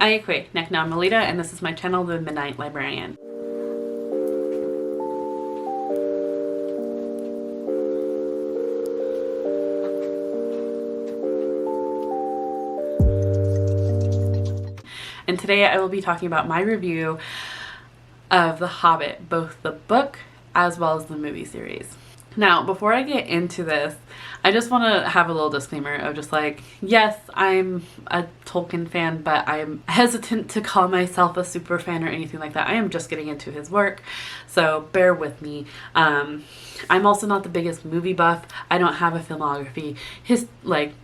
Ayekwe, Nekna Melita, and this is my channel, The Midnight Librarian. And today I will be talking about my review of The Hobbit, both the book as well as the movie series. Now, before I get into this, I just want to have a little disclaimer of just like, yes, I'm a Tolkien fan, but I'm hesitant to call myself a super fan or anything like that. I am just getting into his work, so bear with me. I'm also not the biggest movie buff. I don't have a filmography,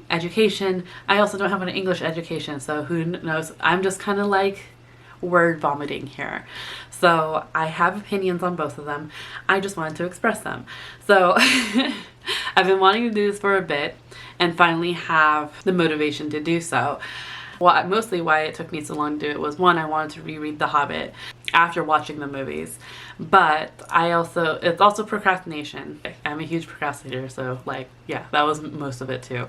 education. I also don't have an English education, so who knows? I'm just kind of like word vomiting here. So I have opinions on both of them. I just wanted to express them. So I've been wanting to do this for a bit and finally have the motivation to do so. Well, mostly why it took me so long to do it was, one, I wanted to reread The Hobbit after watching the movies, but it's also procrastination. I'm a huge procrastinator, so yeah, that was most of it too.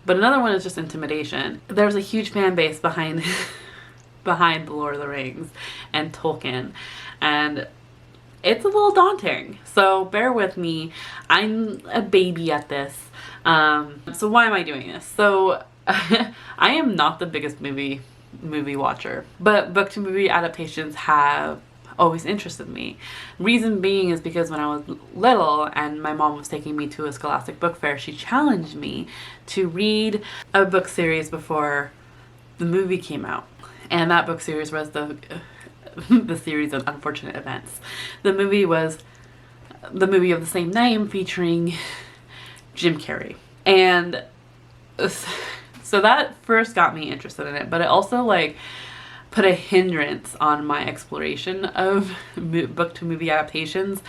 But another one is just intimidation. There's a huge fan base behind The Lord of the Rings and Tolkien, and it's a little daunting, so bear with me. I'm a baby at this. So why am I doing this? So I am not the biggest movie watcher, but book to movie adaptations have always interested me. Reason being is because when I was little and my mom was taking me to a Scholastic book fair, she challenged me to read a book series before the movie came out. And that book series was the series of Unfortunate Events. The movie was the movie of the same name featuring Jim Carrey. And so that first got me interested in it, but it also put a hindrance on my exploration of book to movie adaptations,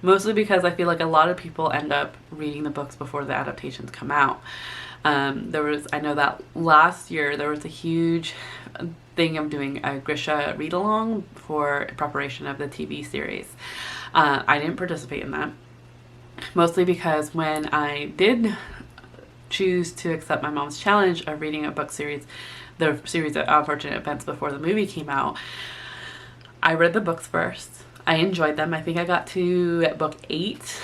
mostly because I feel like a lot of people end up reading the books before the adaptations come out. I know that last year there was a huge thing of doing a Grisha read-along for preparation of the TV series. I didn't participate in that, mostly because when I did choose to accept my mom's challenge of reading a book series, the series of Unfortunate Events before the movie came out, I read the books first. I enjoyed them. I think I got to book 8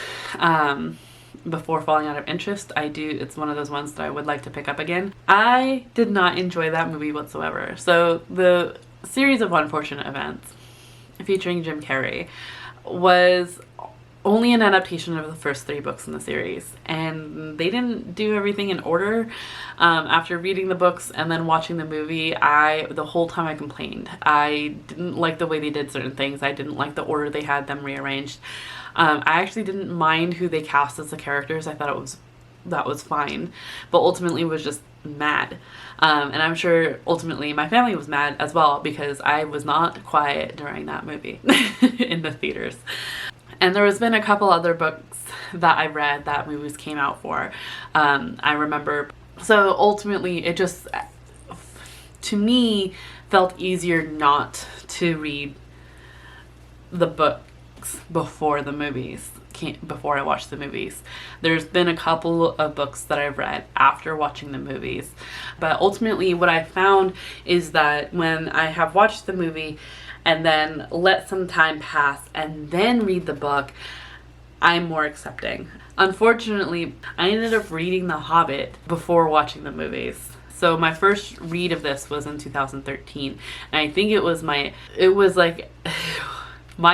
before falling out of interest. It's one of those ones that I would like to pick up again. I did not enjoy that movie whatsoever. So the series of Unfortunate Events featuring Jim Carrey was only an adaptation of the first 3 books in the series, and they didn't do everything in order. After reading the books and then watching the movie, the whole time I complained. I didn't like the way they did certain things. I didn't like the order they had them rearranged. I actually didn't mind who they cast as the characters. I thought that was fine, but ultimately was just mad. And I'm sure ultimately my family was mad as well, because I was not quiet during that movie in the theaters. And there has been a couple other books that I read that movies came out for. I remember. So ultimately it just, to me, felt easier not to read the books before I watched the movies. There's been a couple of books that I've read after watching the movies, but ultimately what I found is that when I have watched the movie and then let some time pass and then read the book, I'm more accepting. Unfortunately, I ended up reading The Hobbit before watching the movies. So my first read of this was in 2013, and I think it was my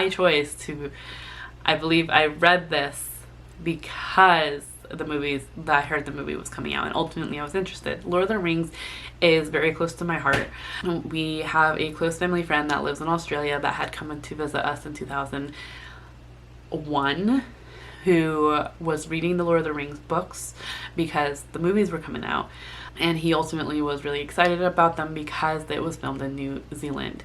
choice to, I believe I read this because I heard the movie was coming out, and ultimately I was interested. Lord of the Rings is very close to my heart. We have a close family friend that lives in Australia that had come in to visit us in 2001, who was reading the Lord of the Rings books because the movies were coming out, and he ultimately was really excited about them because it was filmed in New Zealand.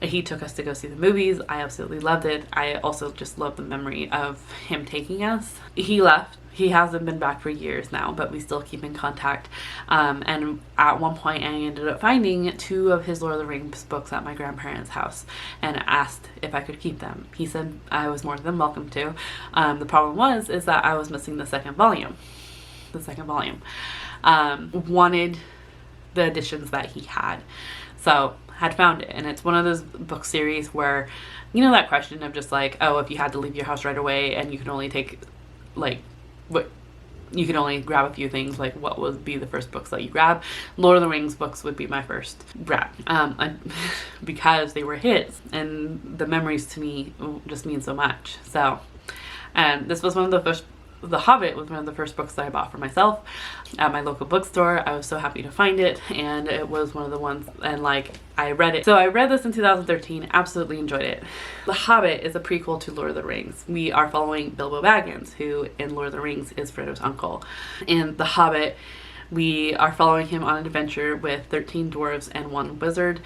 He took us to go see the movies. I absolutely loved it. I also just love the memory of him taking us. He left. He hasn't been back for years now, but we still keep in contact. And at one point I ended up finding 2 of his Lord of the Rings books at my grandparents' house and asked if I could keep them. He said I was more than welcome to. The problem is that I was missing the second volume. Wanted the editions that he had. So had found it, and it's one of those book series where, you know, that question of just like, oh, if you had to leave your house right away and you can only take like what you can only grab a few things, like what would be the first books that you grab? Lord of the Rings books would be my first grab, because they were his, and the memories to me just mean so much. So, and this was one of the first. The Hobbit was one of the first books that I bought for myself at my local bookstore. I was so happy to find it, and it was one of the ones, and like I read it. So I read this in 2013, absolutely enjoyed it. The Hobbit is a prequel to Lord of the Rings. We are following Bilbo Baggins, who in Lord of the Rings is Frodo's uncle. In The Hobbit, we are following him on an adventure with 13 dwarves and 1 wizard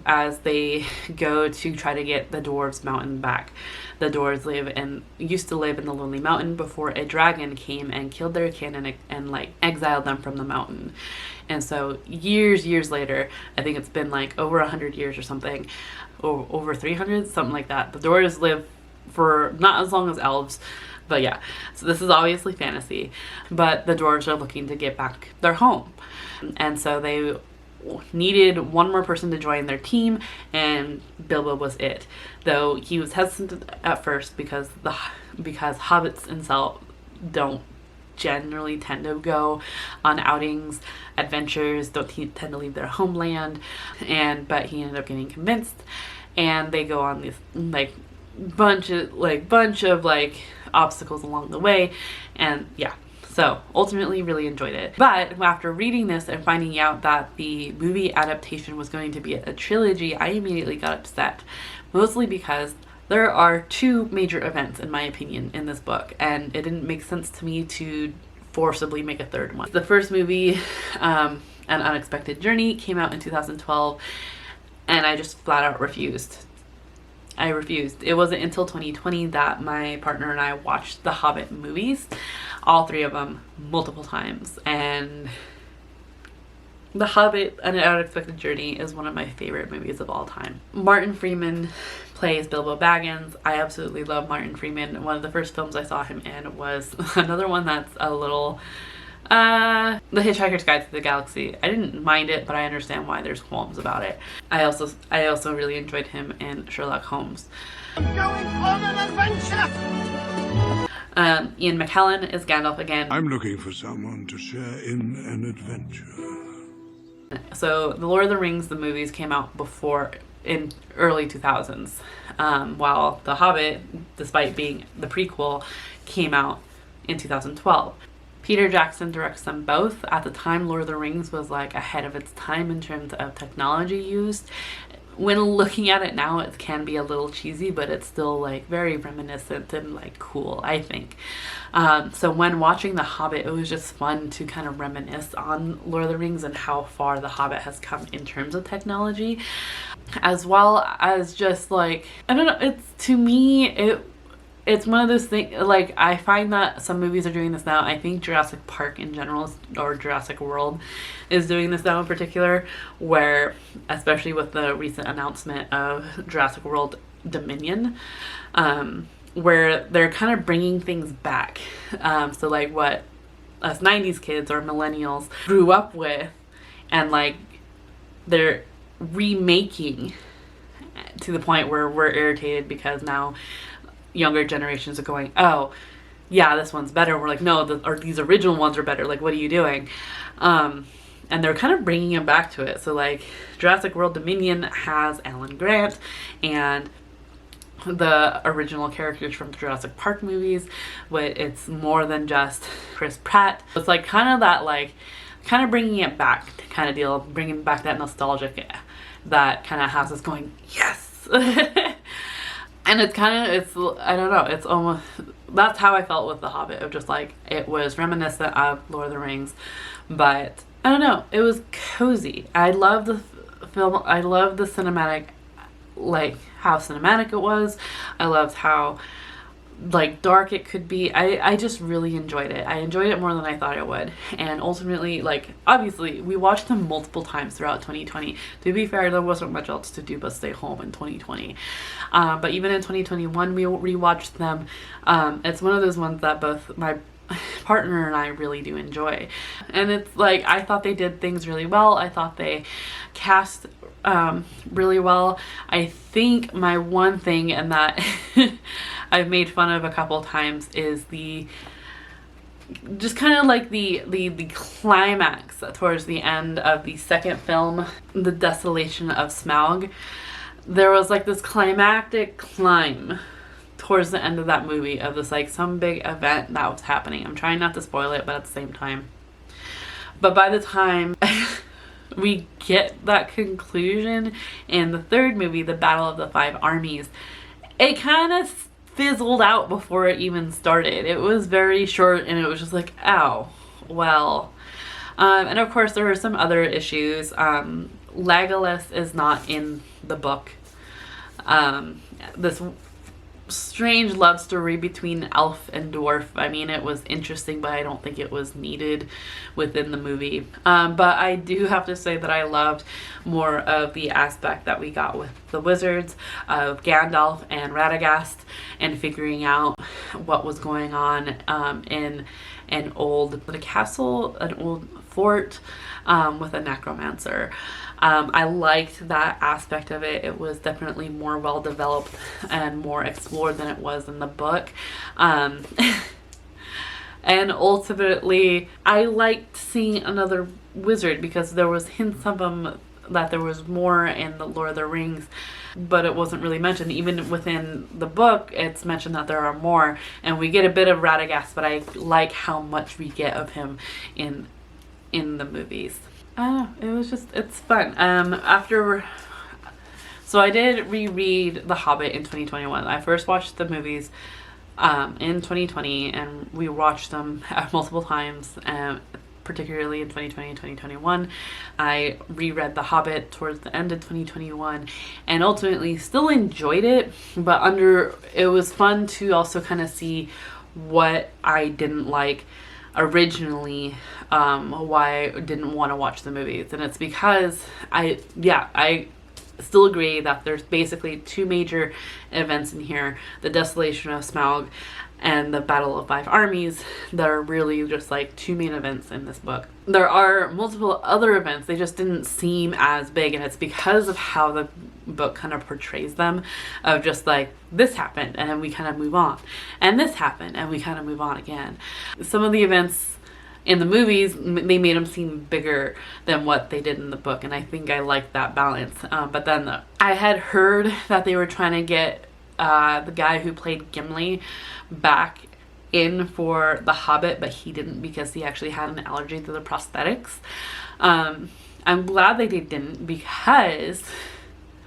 as they go to try to get the dwarves' mountain back. The dwarves used to live in the Lonely Mountain before a dragon came and killed their kin and like exiled them from the mountain. And so years later, I think it's been like over 100 years or something, or over 300, something like that. The dwarves live for not as long as elves. But yeah, so this is obviously fantasy, but the dwarves are looking to get back their home. And so they needed one more person to join their team, and Bilbo was it. Though he was hesitant at first because hobbits themselves don't generally tend to go on outings, adventures, don't tend to leave their homeland, but he ended up getting convinced, and they go on this like bunch of obstacles along the way, and yeah, so ultimately really enjoyed it. But after reading this and finding out that the movie adaptation was going to be a trilogy, I immediately got upset, mostly because there are 2 major events, in my opinion, in this book, and it didn't make sense to me to forcibly make a third one. The first movie, An Unexpected Journey, came out in 2012, and I just flat out refused. I refused. It wasn't until 2020 that my partner and I watched the Hobbit movies, all 3 of them, multiple times. And The Hobbit, An Unexpected Journey is one of my favorite movies of all time. Martin Freeman plays Bilbo Baggins. I absolutely love Martin Freeman. One of the first films I saw him in was another one that's a little... The Hitchhiker's Guide to the Galaxy. I didn't mind it, but I understand why there's qualms about it. I also really enjoyed him in Sherlock Holmes. I'm going on an adventure! Ian McKellen is Gandalf again. I'm looking for someone to share in an adventure. So the Lord of the Rings, the movies came out before, in early 2000s, while The Hobbit, despite being the prequel, came out in 2012. Peter Jackson directs them both. At the time, Lord of the Rings was like ahead of its time in terms of technology used. When looking at it now, it can be a little cheesy, but it's still like very reminiscent and like cool, I think. So when watching The Hobbit, it was just fun to kind of reminisce on Lord of the Rings and how far The Hobbit has come in terms of technology, as well as just like, I don't know, to me, it's one of those things, like, I find that some movies are doing this now. I think Jurassic Park in general, or Jurassic World, is doing this now in particular, where, especially with the recent announcement of Jurassic World Dominion, where they're kind of bringing things back. So, like, what us 90s kids or millennials grew up with, and, like, they're remaking to the point where we're irritated because now younger generations are going, oh yeah, this one's better. We're like, no, these original ones are better. Like, what are you doing? And they're kind of bringing it back to it. So like Jurassic World Dominion has Alan Grant and the original characters from the Jurassic Park movies, but it's more than just Chris Pratt. It's like kind of that, like, kind of bringing it back kind of deal, bringing back that nostalgic that kind of has us going, yes. And it's kind of, I don't know, it's almost, that's how I felt with The Hobbit, of just like, it was reminiscent of Lord of the Rings, but I don't know, it was cozy. I love the film, I love the cinematic, like, how cinematic it was. I loved how, like, dark it could be. I just really enjoyed it. I enjoyed it more than I thought I would. And ultimately, like, obviously, we watched them multiple times throughout 2020. To be fair, there wasn't much else to do but stay home in 2020. But even in 2021, we rewatched them. It's one of those ones that both my partner and I really do enjoy. And it's like, I thought they did things really well. I thought they cast really well. I think my one thing, and that I've made fun of a couple times, is the just kind of like the climax towards the end of the second film, The Desolation of Smaug. There was like this climactic climb towards the end of that movie of this like some big event that was happening. I'm trying not to spoil it, but at the same time. But by the time we get that conclusion in the third movie, The Battle of the Five Armies, it kind of fizzled out before it even started. It was very short and it was just like, ow, well. And of course there were some other issues. Legolas is not in the book. This strange love story between elf and dwarf, I mean, it was interesting, but I don't think it was needed within the movie. But I do have to say that I loved more of the aspect that we got with the wizards, of Gandalf and Radagast, and figuring out what was going on in an old castle, an old fort with a necromancer. I liked that aspect of it. It was definitely more well developed and more explored than it was in the book. And ultimately, I liked seeing another wizard because there was hints of them that there was more in the Lord of the Rings, but it wasn't really mentioned. Even within the book, it's mentioned that there are more, and we get a bit of Radagast, but I like how much we get of him in the movies. It was just, it's fun. So I did reread The Hobbit in 2021. I first watched the movies in 2020, and we watched them multiple times, particularly in 2020 and 2021. I reread The Hobbit towards the end of 2021 and ultimately still enjoyed it, but it was fun to also kind of see what I didn't like originally, why I didn't want to watch the movies. And it's because I still agree that there's basically two major events in here, the Desolation of Smaug and the Battle of Five Armies, that are really just like two main events in this book. There are multiple other events, they just didn't seem as big, and it's because of how the book kind of portrays them, of just like, this happened and then we kind of move on, and this happened and we kind of move on again. Some of the events in the movies, they made them seem bigger than what they did in the book, and I think I liked that balance. But then I had heard that they were trying to get the guy who played Gimli back in for The Hobbit, but he didn't because he actually had an allergy to the prosthetics. I'm glad they didn't, because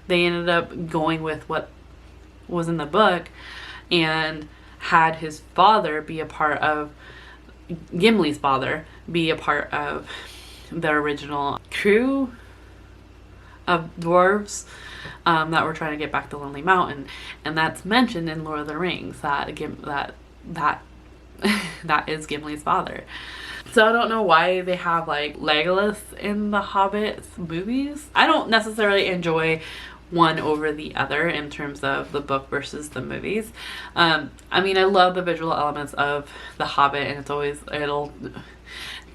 they ended up going with what was in the book and had his father be a part of, Gimli's father be a part of the original crew of dwarves that were trying to get back to Lonely Mountain, and that's mentioned in Lord of the Rings, that that is Gimli's father. So I don't know why they have like Legolas in the Hobbit movies. I don't necessarily enjoy one over the other in terms of the book versus the movies. I mean, I love the visual elements of The Hobbit, and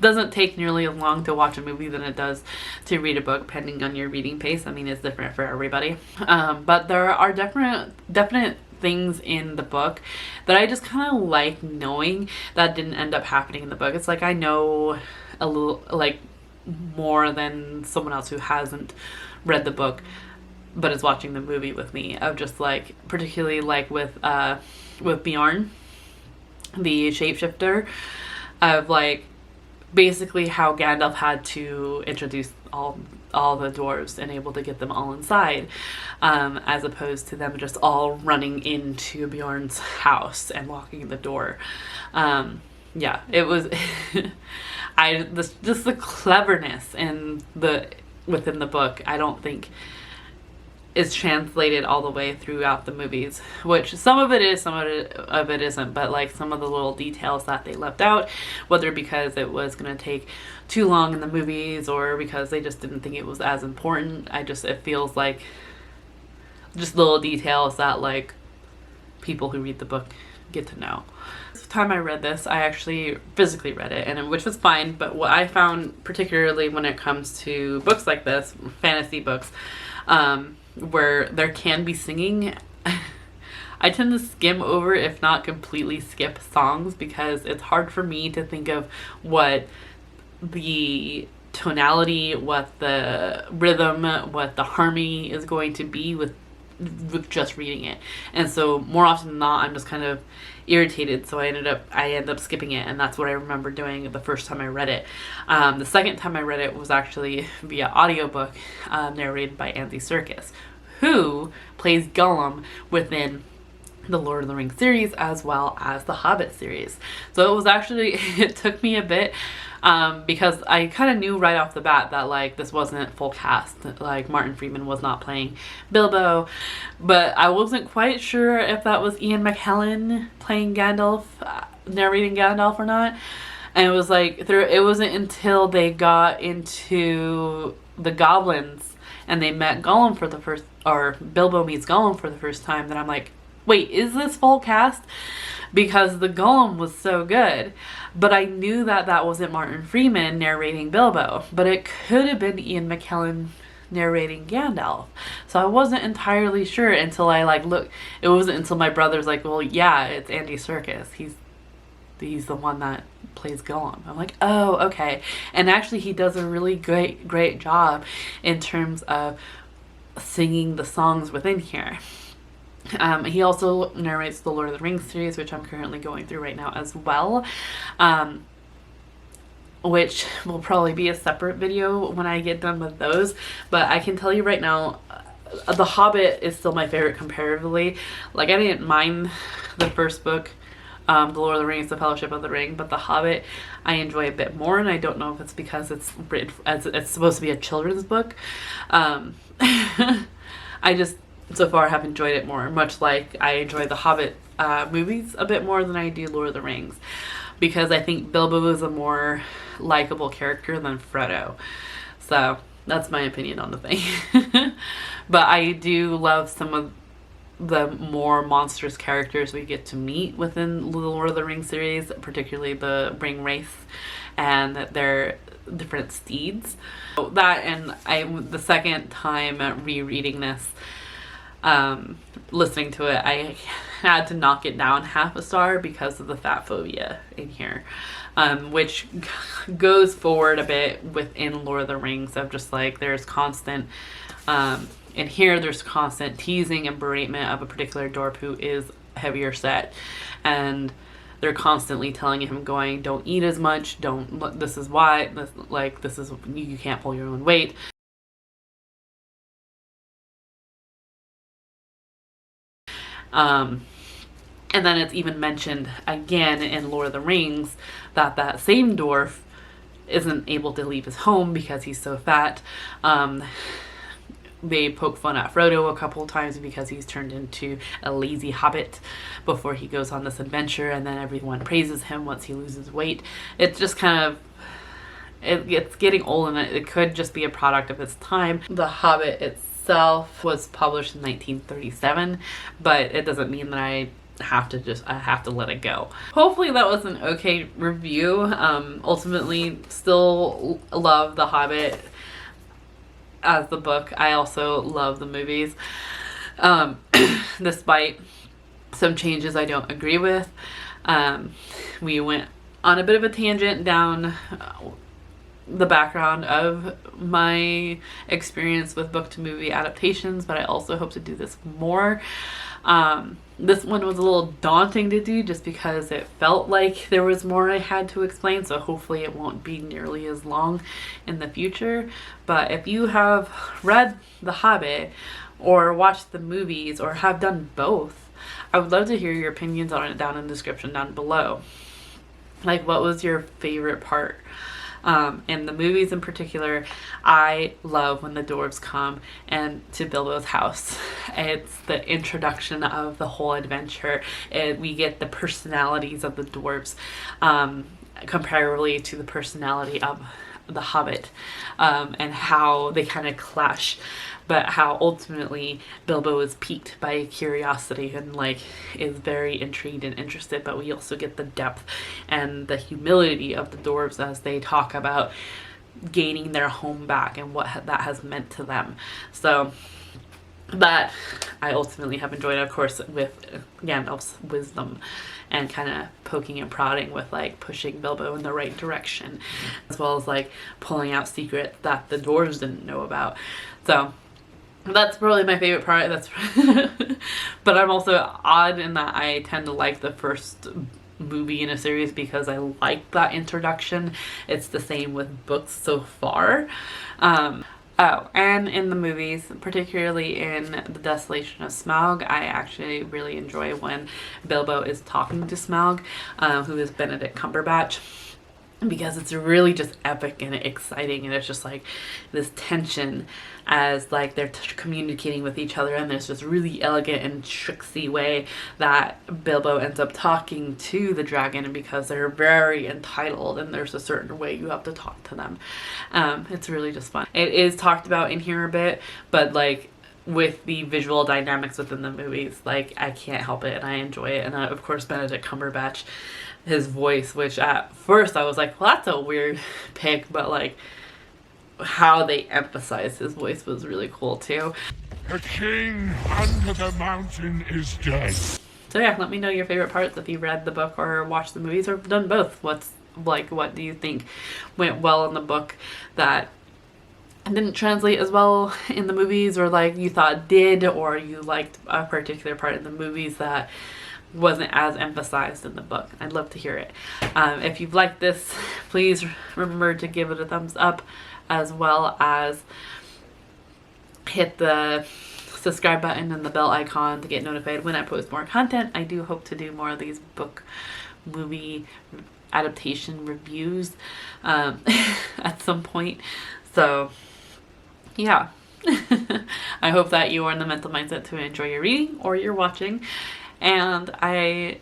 doesn't take nearly as long to watch a movie than it does to read a book, depending on your reading pace. I mean, it's different for everybody. But there are definite things in the book that I just kind of like knowing that didn't end up happening in the book. It's like I know a little, like, more than someone else who hasn't read the book but is watching the movie with me, of just like, particularly like with Bjorn, the shapeshifter, of like basically how Gandalf had to introduce all the dwarves and able to get them all inside, as opposed to them just all running into Bjorn's house and locking the door. Yeah, it was just the cleverness within the book, I don't think is translated all the way throughout the movies, which some of it is, some of it isn't, but like some of the little details that they left out, whether because it was going to take too long in the movies or because they just didn't think it was as important, it feels like just little details that like people who read the book get to know. first time I read this, I actually physically read it, which was fine. But what I found, particularly when it comes to books like this, fantasy books, where there can be singing, I tend to skim over, if not completely skip songs, because it's hard for me to think of what the tonality, what the rhythm, what the harmony is going to be with just reading it. And so more often than not, I'm just kind of irritated, so I end up skipping it, and that's what I remember doing the first time I read it. The second time I read it was actually via audiobook, narrated by Andy Serkis, who plays Gollum within the Lord of the Rings series as well as the Hobbit series. So it was actually, it took me a bit, because I kind of knew right off the bat that like this wasn't full cast, like Martin Freeman was not playing Bilbo, but I wasn't quite sure if that was Ian McKellen playing Gandalf, narrating Gandalf or not. And it was like, it wasn't until they got into the goblins and they met Gollum for the first, or Bilbo meets Gollum for the first time, that I'm like, wait, is this full cast? Because the Gollum was so good. But I knew that that wasn't Martin Freeman narrating Bilbo, but it could have been Ian McKellen narrating Gandalf. So I wasn't entirely sure until I like looked. It wasn't until my brother's like, well, yeah, it's Andy Serkis. He's the one that plays Gollum. I'm like, oh, okay. And actually he does a really great job in terms of singing the songs within here. He also narrates the Lord of the Rings series, which I'm currently going through right now as well, which will probably be a separate video when I get done with those. But I can tell you right now, The Hobbit is still my favorite comparatively. Like, I didn't mind the first book, The Lord of the Rings, The Fellowship of the Ring, but The Hobbit I enjoy a bit more, and I don't know if it's because it's written as it's supposed to be a children's book. I just so far have enjoyed it more, much like I enjoy the Hobbit movies a bit more than I do Lord of the Rings, because I think Bilbo is a more likable character than Frodo. So that's my opinion on the thing. But I do love some of the more monstrous characters we get to meet within the Lord of the Rings series, particularly the Ring Wraiths and their different steeds. So that, and the second time rereading this, listening to it, I had to knock it down half a star because of the fat phobia in here, which goes forward a bit within Lord of the Rings, of just like there's constant, in here there's constant teasing and beratement of a particular dwarf who is heavier set, and they're constantly telling him, going, don't eat as much, this is why, this is, you can't pull your own weight. And then it's even mentioned again in Lord of the Rings that that same dwarf isn't able to leave his home because he's so fat. They poke fun at Frodo a couple of times because he's turned into a lazy hobbit before he goes on this adventure, and then everyone praises him once he loses weight. It's just kind of, it's getting old, and it could just be a product of its time. The Hobbit itself was published in 1937, but it doesn't mean that I have to let it go. Hopefully that was an okay review. Ultimately, still love The Hobbit as the book. I also love the movies, despite some changes I don't agree with. We went on a bit of a tangent down the background of my experience with book to movie adaptations, but I also hope to do this more. This one was a little daunting to do just because it felt like there was more I had to explain, so hopefully it won't be nearly as long in the future. But if you have read The Hobbit or watched the movies or have done both, I would love to hear your opinions on it down in the description down below. Like, what was your favorite part? In the movies in particular, I love when the dwarves come and to Bilbo's house. It's the introduction of the whole adventure. We get the personalities of the dwarves, comparably to the personality of the Hobbit, and how they kind of clash but how ultimately Bilbo is piqued by curiosity and like is very intrigued and interested. But we also get the depth and the humility of the dwarves as they talk about gaining their home back and what that has meant to them. So that I ultimately have enjoyed, of course, with Gandalf's wisdom and kind of poking and prodding with like pushing Bilbo in the right direction, as well as like pulling out secrets that the dwarves didn't know about. So that's probably my favorite part. That's but I'm also odd in that I tend to like the first movie in a series because I like that introduction. It's the same with books so far. Oh, and in the movies, particularly in The Desolation of Smaug, I actually really enjoy when Bilbo is talking to Smaug, who is Benedict Cumberbatch, because it's really just epic and exciting, and it's just like this tension as like they're communicating with each other, and there's this really elegant and tricksy way that Bilbo ends up talking to the dragon because they're very entitled and there's a certain way you have to talk to them. It's really just fun. It is talked about in here a bit, but like with the visual dynamics within the movies, like I can't help it and I enjoy it. And of course Benedict Cumberbatch, his voice, which at first I was like, well, that's a weird pick, but like how they emphasized his voice was really cool too. The king under the mountain is dead. So yeah, let me know your favorite parts if you read the book or watched the movies or done both. What do you think went well in the book that didn't translate as well in the movies, or like you thought did, or you liked a particular part in the movies that wasn't as emphasized in the book? I'd love to hear it. If you've liked this, please remember to give it a thumbs up, as well as hit the subscribe button and the bell icon to get notified when I post more content. I do hope to do more of these book movie adaptation reviews at some point. So yeah. I hope that you are in the mental mindset to enjoy your reading or your watching, and I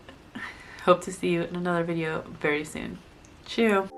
hope to see you in another video very soon. Chew!